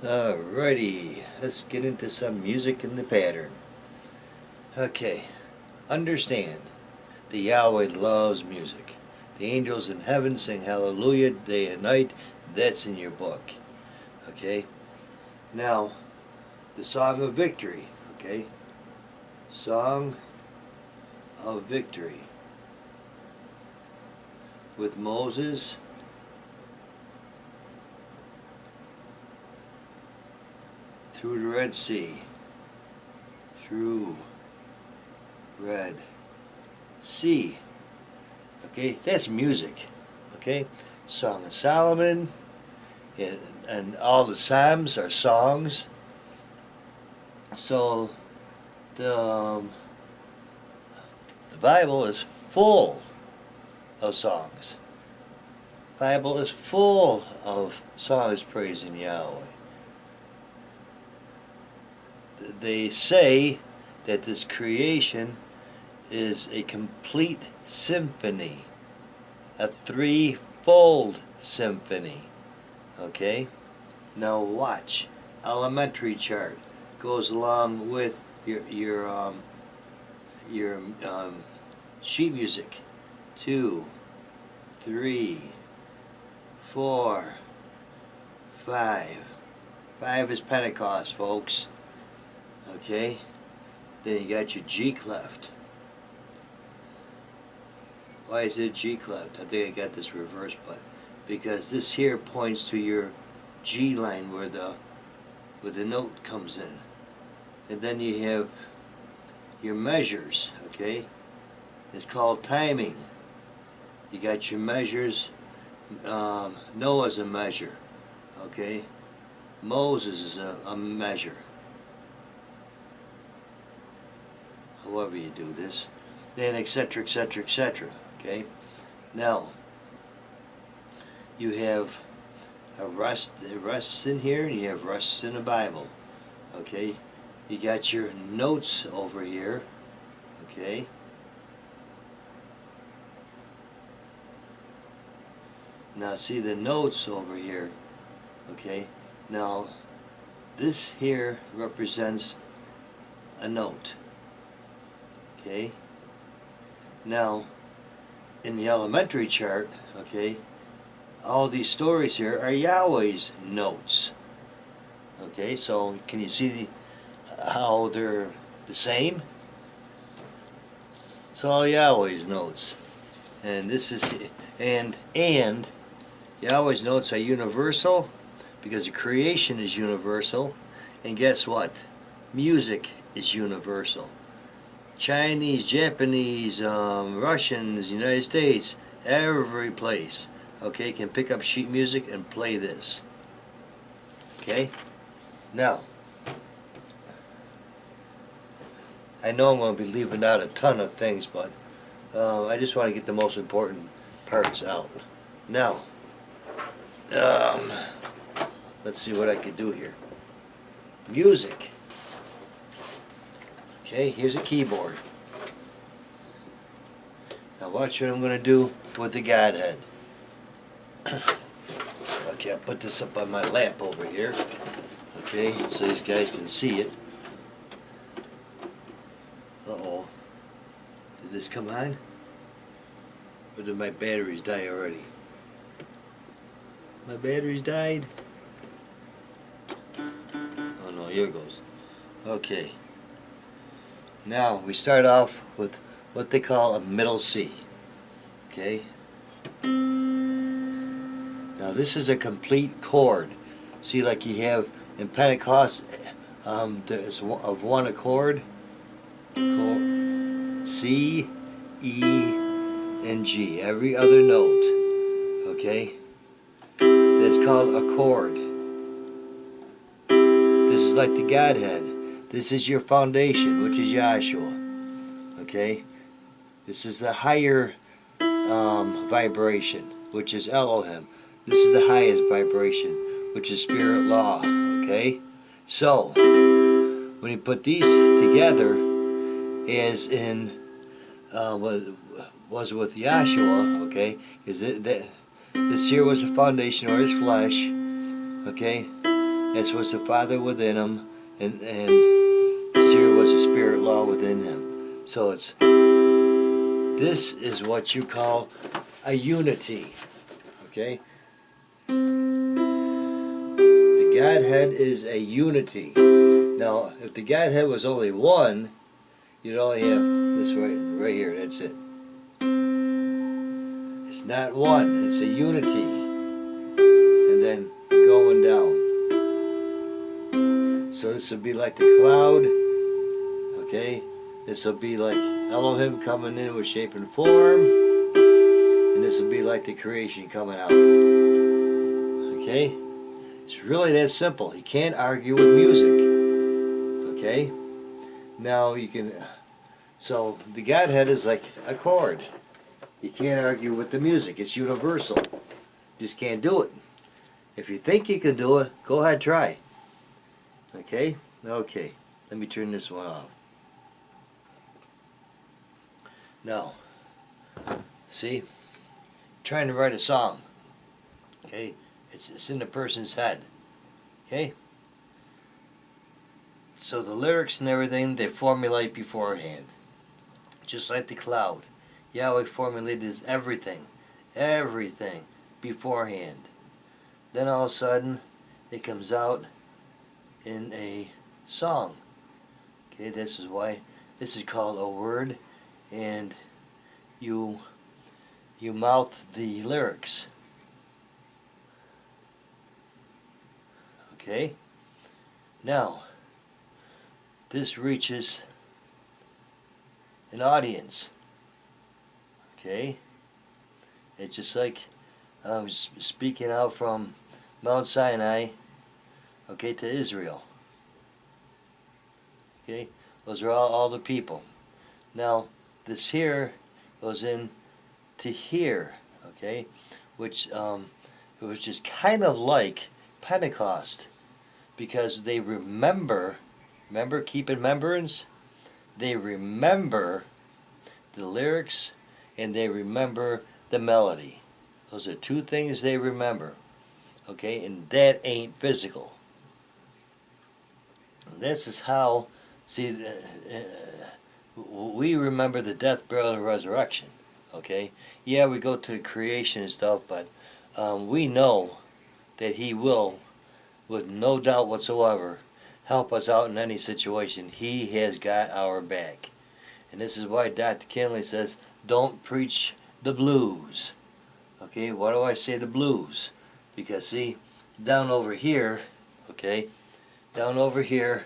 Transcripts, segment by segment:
Alrighty, let's get into some music in the pattern. Okay, understand that Yahweh loves music. The angels in heaven sing hallelujah day and night. That's in your book. Okay, now the Song of Victory. Okay, Song of Victory with Moses through the Red Sea. Through Red Sea. Okay, that's music. Okay, Song of Solomon, and all the Psalms are songs. So the Bible is full of songs. The Bible is full of songs praising Yahweh. They say that this creation is a complete symphony, a threefold symphony. Okay? Now watch. Elementary chart goes along with your sheet music. 2, 3, 4, 5. 5 is Pentecost, folks. Okay? Then you got your G clef. Why is it G clef? I think I got this reversed, but because this here points to your G line where the note comes in. And then you have your measures, okay? It's called timing. You got your measures. Noah's a measure, okay? Moses is a measure. However you do this, then etc., etc., etc. Okay. Now you have a rests in here, and you have rests in the Bible. Okay. You got your notes over here. Okay. Now see the notes over here. Okay. Now this here represents a note. Okay. Now, in the elementary chart, okay, all these stories here are Yahweh's notes. Okay, so can you see how they're the same? It's all Yahweh's notes, and this is and Yahweh's notes are universal because the creation is universal, and guess what? Music is universal. Chinese, Japanese, Russians, United States, every place, okay, can pick up sheet music and play this. Okay? Now, I know I'm going to be leaving out a ton of things, but I just want to get the most important parts out. Now, let's see what I could do here. Music. Okay, here's a keyboard. Now watch what I'm going to do with the Godhead. Okay, I'll put this up on my lap over here. Okay, so these guys can see it. Uh-oh. Did this come on? Or did my batteries die already? My batteries died? Oh no, here it goes. Okay. Now we start off with what they call a middle C. Okay? Now this is a complete chord. See, like you have in Pentecost, there's of one accord. C, E, and G. Every other note. Okay? That's called a chord. This is like the Godhead. This is your foundation, which is Yahshua. Okay? This is the higher vibration, which is Elohim. This is the highest vibration, which is spirit law. Okay? So, when you put these together, as in was with Yahshua, okay, this here was the foundation or his flesh, okay, As was the Father within him, and here was the Spirit law within him. So this is what you call a unity. Okay? The Godhead is a unity. Now, if the Godhead was only one, you'd only have this right here, that's it. It's not one, it's a unity. And then going down. So this would be like the cloud, okay? This will be like Elohim coming in with shape and form. And this will be like the creation coming out. Okay? It's really that simple. You can't argue with music. Okay? Now you can... So the Godhead is like a chord. You can't argue with the music. It's universal. You just can't do it. If you think you can do it, go ahead, try. Okay? Okay. Let me turn this one off. Now, see? Trying to write a song. Okay? It's in the person's head. Okay? So the lyrics and everything, they formulate beforehand. Just like the cloud. Yahweh formulated everything beforehand. Then all of a sudden, it comes out in a song. Okay, this is why this is called a word, and you mouth the lyrics. Okay? Now, this reaches an audience. Okay? It's just like I was speaking out from Mount Sinai, okay, to Israel. Okay? Those are all the people. Now, this here goes in to here, okay? Which is kind of like Pentecost, because they remember, keep in remembrance, they remember the lyrics and they remember the melody. Those are two things they remember, okay? And that ain't physical. And this is how, see, we remember the death, burial, and resurrection, okay? Yeah, we go to the creation and stuff, but we know that He will, with no doubt whatsoever, help us out in any situation. He has got our back. And this is why Dr. Kinley says, don't preach the blues. Okay, why do I say the blues? Because see, down over here, okay, down over here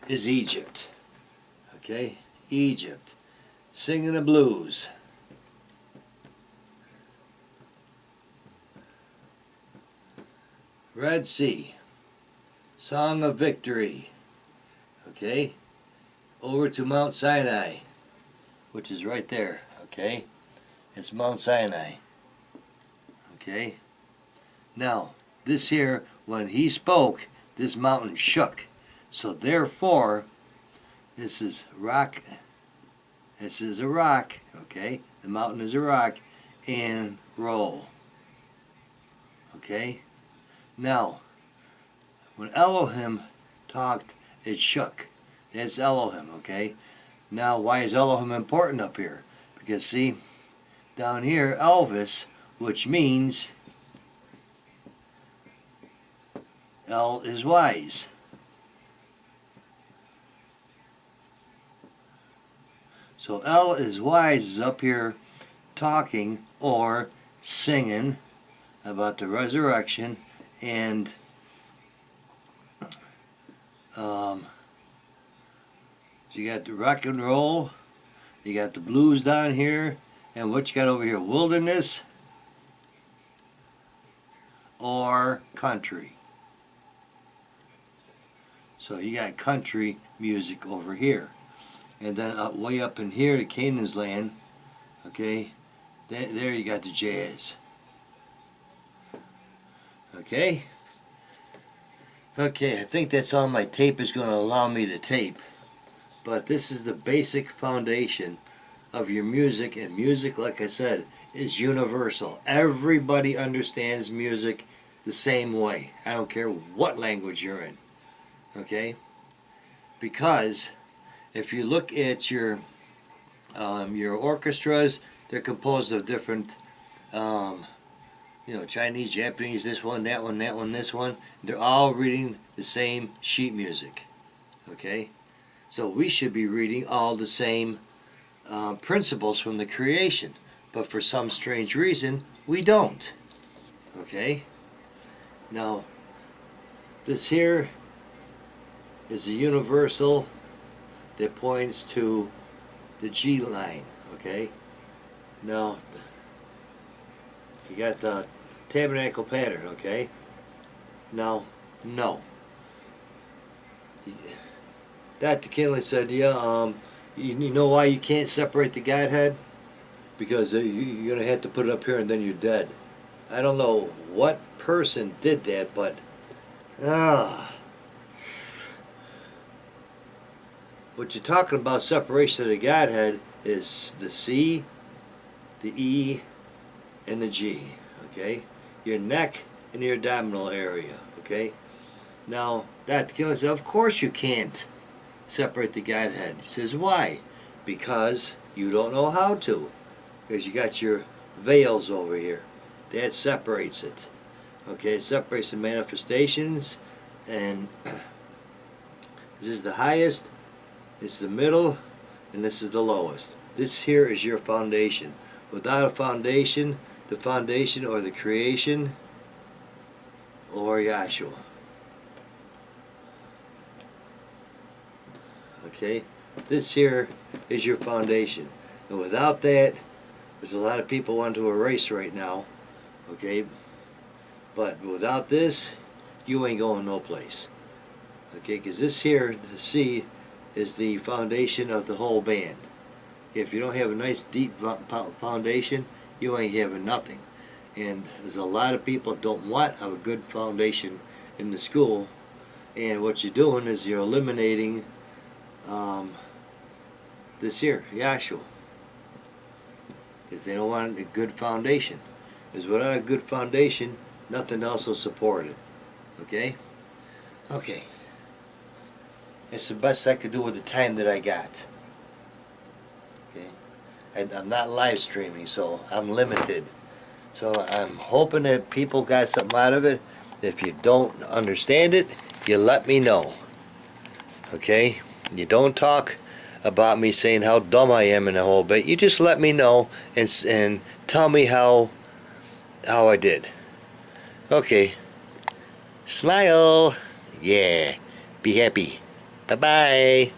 is Egypt. Okay, Egypt. Singing the blues. Red Sea. Song of Victory. Okay, over to Mount Sinai, which is right there. Okay, it's Mount Sinai. Okay, now this here, when He spoke, this mountain shook. So therefore, this is rock. This is a rock. Okay, the mountain is a rock, and roll. Okay, now when Elohim talked, it shook. That's Elohim. Okay. Now, why is Elohim important up here? Because, see, down here, Elvis, which means El is wise. So El is wise is up here talking or singing about the resurrection, and you got the rock and roll, you got the blues down here, and what you got over here, wilderness or country. So you got country music over here. And then way up in here to Canaan's land, okay, there you got the jazz. Okay? Okay, I think that's all my tape is going to allow me to tape. But this is the basic foundation of your music, and music, like I said, is universal. Everybody understands music the same way. I don't care what language you're in. Okay? Because if you look at your orchestras, they're composed of different, Chinese, Japanese, this one, that one, that one, this one. They're all reading the same sheet music. Okay? So we should be reading all the same principles from the creation. But for some strange reason, we don't. Okay? Now, this here is a universal that points to the G line. Okay? Now, you got the tabernacle pattern. Okay? Now, no. Dr. Kinley said, yeah, you know why you can't separate the Godhead? Because you're going to have to put it up here and then you're dead. I don't know what person did that, but what you're talking about separation of the Godhead is the C, the E, and the G. Okay? Your neck and your abdominal area. Okay? Now, Dr. Kinley said, of course you can't separate the Godhead. He says, why? Because you don't know how to. Because you got your veils over here. That separates it. Okay, it separates the manifestations, and this is the highest, this is the middle, and this is the lowest. This here is your foundation. Without a foundation, the foundation or the creation or Yahshua. Okay, this here is your foundation, and without that, there's a lot of people want to erase right now. Okay, but without this, you ain't going no place. Okay, because this here, the C, is the foundation of the whole band. If you don't have a nice deep foundation, you ain't having nothing. And there's a lot of people don't want a good foundation in the school, and what you're doing is you're eliminating this here, Yahshua, because they don't want a good foundation. Because without a good foundation, nothing else will support it. Okay? Okay. It's the best I could do with the time that I got. Okay? And I'm not live streaming, so I'm limited. So I'm hoping that people got something out of it. If you don't understand it, you let me know. Okay? You don't talk about me saying how dumb I am in a whole bit. You just let me know and tell me how I did. Okay. Smile. Yeah. Be happy. Bye-bye.